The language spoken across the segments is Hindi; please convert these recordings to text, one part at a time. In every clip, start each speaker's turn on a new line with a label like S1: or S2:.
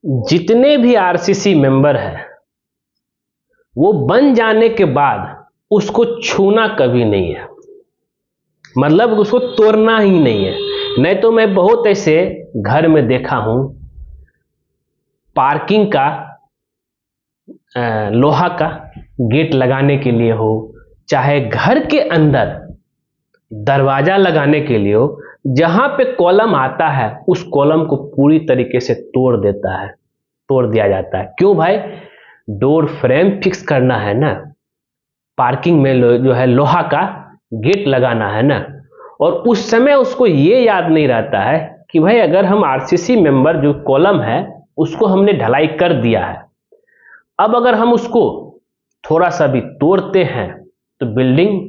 S1: जितने भी आरसीसी मेंबर हैं वो बन जाने के बाद उसको छूना कभी नहीं है, मतलब उसको तोड़ना ही नहीं है। नहीं तो मैं बहुत ऐसे घर में देखा हूं, पार्किंग का लोहा का गेट लगाने के लिए हो, चाहे घर के अंदर दरवाजा लगाने के लिए हो, जहां पे कॉलम आता है उस कॉलम को पूरी तरीके से तोड़ दिया जाता है। क्यों भाई? डोर फ्रेम फिक्स करना है ना, पार्किंग में जो है लोहा का गेट लगाना है ना, और उस समय उसको ये याद नहीं रहता है कि भाई अगर हम आरसीसी मेंबर जो कॉलम है उसको हमने ढलाई कर दिया है, अब अगर हम उसको थोड़ा सा भी तोड़ते हैं तो बिल्डिंग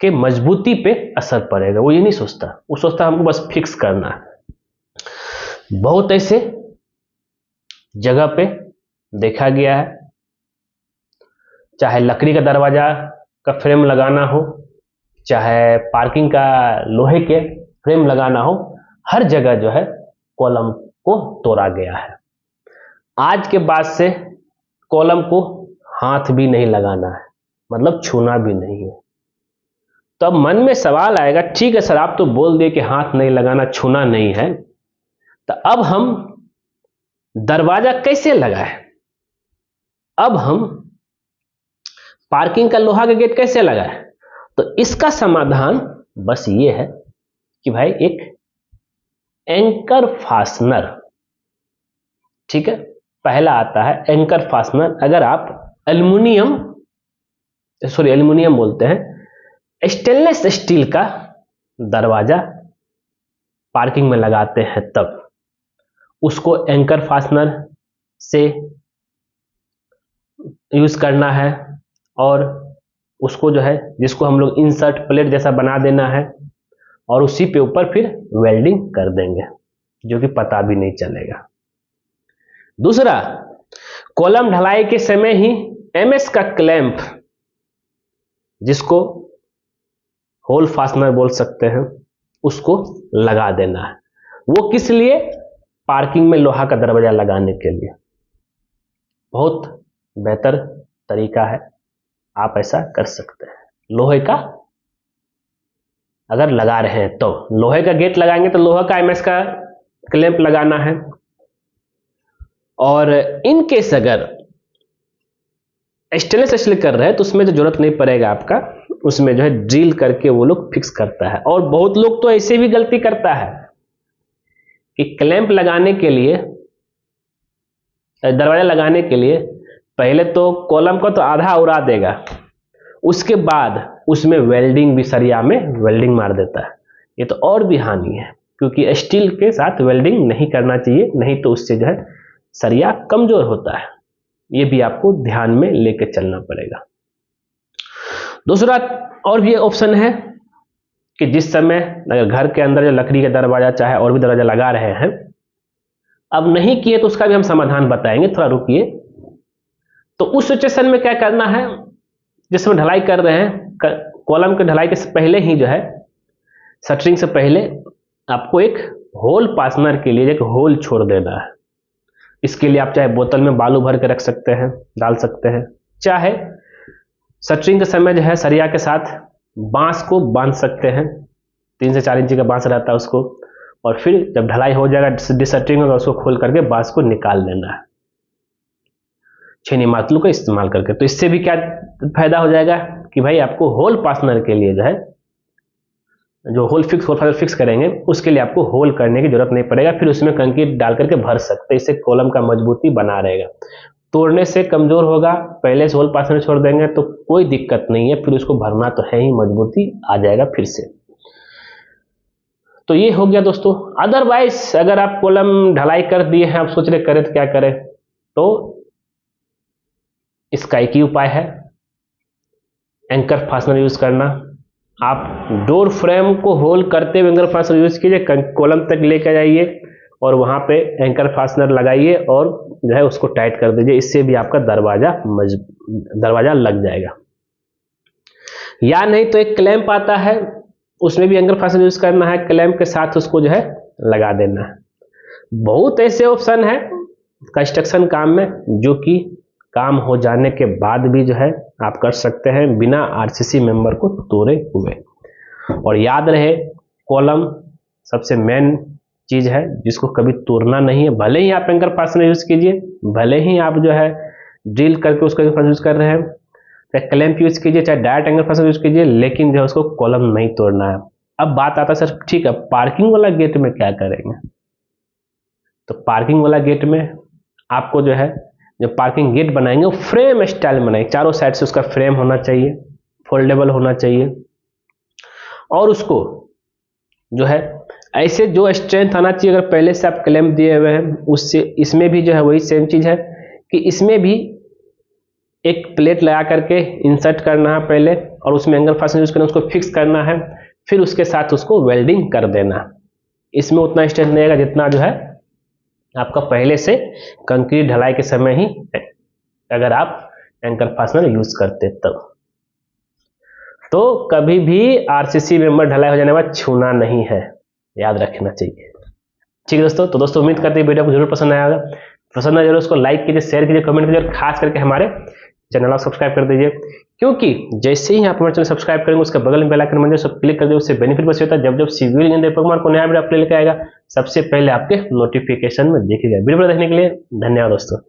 S1: के मजबूती पे असर पड़ेगा। वो ये नहीं सोचता, वो सोचता हमको बस फिक्स करना है। बहुत ऐसे जगह पे देखा गया है, चाहे लकड़ी का दरवाजा का फ्रेम लगाना हो, चाहे पार्किंग का लोहे के फ्रेम लगाना हो, हर जगह जो है कॉलम को तोड़ा गया है। आज के बाद से कॉलम को हाथ भी नहीं लगाना है, मतलब छूना भी नहीं है। तो अब मन में सवाल आएगा, ठीक है सर आप तो बोल दिए कि हाथ नहीं लगाना, छूना नहीं है, तो अब हम दरवाजा कैसे लगाएं? अब हम पार्किंग का लोहा का गेट कैसे लगाएं? तो इसका समाधान बस ये है कि भाई एक एंकर फास्टनर, ठीक है, पहला आता है एंकर फास्टनर। अगर आप एल्युमिनियम बोलते हैं, स्टेनलेस स्टील का दरवाजा पार्किंग में लगाते हैं तब उसको एंकर फास्टनर से यूज करना है, और उसको जो है जिसको हम लोग इंसर्ट प्लेट जैसा बना देना है, और उसी पे ऊपर फिर वेल्डिंग कर देंगे जो कि पता भी नहीं चलेगा। दूसरा, कॉलम ढलाई के समय ही एमएस का क्लैंप, जिसको होल फास्टनर बोल सकते हैं, उसको लगा देना है। वो किस लिए? पार्किंग में लोहा का दरवाजा लगाने के लिए। बहुत बेहतर तरीका है, आप ऐसा कर सकते हैं। लोहे का अगर लगा रहे हैं तो लोहे का गेट लगाएंगे तो लोहा का एमएस का क्लैंप लगाना है, और इन केस अगर स्टेनलेस स्टील कर रहे हैं तो उसमें तो जरूरत नहीं पड़ेगा आपका, उसमें जो है ड्रिल करके वो लोग फिक्स करता है। और बहुत लोग तो ऐसे भी गलती करता है कि क्लैंप लगाने के लिए, दरवाजा लगाने के लिए पहले तो कॉलम को तो आधा उड़ा देगा, उसके बाद उसमें वेल्डिंग भी, सरिया में वेल्डिंग मार देता है। ये तो और भी हानि है, क्योंकि स्टील के साथ वेल्डिंग नहीं करना चाहिए, नहीं तो उससे जो है सरिया कमजोर होता है। ये भी आपको ध्यान में लेके चलना पड़ेगा। दूसरा और भी ऑप्शन है कि जिस समय अगर घर के अंदर जो लकड़ी का दरवाजा चाहे और भी दरवाजा लगा रहे हैं, अब नहीं किए तो उसका भी हम समाधान बताएंगे, थोड़ा रुकिए। तो उस सिचुएशन में क्या करना है, जिसमें ढलाई कर रहे हैं, कॉलम के ढलाई के पहले ही जो है शटरिंग से पहले आपको एक होल पार्टनर के लिए एक होल छोड़ देना है। इसके लिए आप चाहे बोतल में बालू भर के रख सकते हैं, डाल सकते हैं, चाहे शटरिंग के समय जो है सरिया के साथ बांस को बांध सकते हैं, 3 से 4 इंच का बांस रहता है उसको, और फिर जब ढलाई हो जाएगा डिशटरिंग होगा उसको खोल करके बांस को निकाल लेना है छेनी मातलू का इस्तेमाल करके। तो इससे भी क्या फायदा हो जाएगा कि भाई आपको होल पार्टनर के लिए जो है, जो होल फिक्स करेंगे उसके लिए आपको होल करने की जरूरत नहीं पड़ेगा, फिर उसमें कंक्रीट डाल करके भर सकते हैं। इससे कॉलम का मजबूती बना रहेगा। तोड़ने से कमजोर होगा, पहले से होल पार्टनर छोड़ देंगे तो कोई दिक्कत नहीं है, फिर उसको भरना तो है ही, मजबूती आ जाएगा फिर से। तो ये हो गया दोस्तों। अदरवाइज अगर आप कॉलम ढलाई कर दिए हैं, आप सोच रहे करें तो क्या करें, तो इसका एक ही उपाय है, एंकर फास्टनर यूज करना। आप डोर फ्रेम को होल करते हुए एंकर फास्टनर यूज कीजिए, कॉलम तक लेकर जाइए और वहां पे एंकर फास्टनर लगाइए और जो है उसको टाइट कर दीजिए। इससे भी आपका दरवाजा लग जाएगा। या नहीं तो एक क्लैंप आता है, उसमें भी एंकर फास्टनर यूज करना है, क्लैंप के साथ उसको जो है लगा देना है। बहुत ऐसे ऑप्शन है कंस्ट्रक्शन काम में, जो कि काम हो जाने के बाद भी जो है आप कर सकते हैं बिना आरसीसी मेंबर को तोड़े हुए। और याद रहे, कॉलम सबसे मेन चीज है जिसको कभी तोड़ना नहीं है। भले ही आप एंकर फास्टनर यूज कीजिए, भले ही आप जो है ड्रिल करके उसको यूज कर रहे हैं, चाहे क्लैंप यूज कीजिए, चाहे डायरेक्ट एंकर फास्टनर यूज कीजिए, लेकिन जो है उसको कॉलम नहीं तोड़ना है। अब बात आता है सर ठीक है पार्किंग वाला गेट में क्या करेंगे? तो पार्किंग वाला गेट में आपको जो है जो पार्किंग गेट बनाएंगे वो फ्रेम स्टाइल बनाएंगे, चारों साइड से उसका फ्रेम होना चाहिए, फोल्डेबल होना चाहिए, और उसको जो है ऐसे जो स्ट्रेंथ आना चाहिए, अगर पहले से आप क्लैंप दिए हुए हैं उससे इसमें भी जो है वही सेम चीज है कि इसमें भी एक प्लेट लगा करके इंसर्ट करना है पहले, और उसमें एंगल फास्टनर यूज करना, उसको फिक्स करना है, फिर उसके साथ उसको वेल्डिंग कर देना। इसमें उतना स्ट्रेंथ नहीं आएगा जितना जो है आपका पहले से कंक्रीट ढलाई के समय ही अगर आप एंकर फास्टनर यूज करते तब। तो कभी भी आरसीसी मेंबर ढलाई हो जाने के बाद छूना नहीं है, याद रखना चाहिए। ठीक है दोस्तों, तो दोस्तों उम्मीद करते हैं वीडियो को जरूर पसंद आया होगा। पसंद आया जरूर उसको लाइक कीजिए, शेयर कीजिए, कमेंट कीजिए, और खास करके हमारे चैनल को सब्सक्राइब कर दीजिए, क्योंकि जैसे ही आप हमारे चैनल सब्सक्राइब करेंगे उसके बगल में बेल आइकन बन जाए, सब क्लिक कर दीजिए। उससे बेनिफिट बस होता है जब सिविल इंजीनियर दीपक कुमार को नया वीडियो अपलोड लेकर आएगा सबसे पहले आपके नोटिफिकेशन में दिखेगा। वीडियो देखने के लिए धन्यवाद दोस्तों।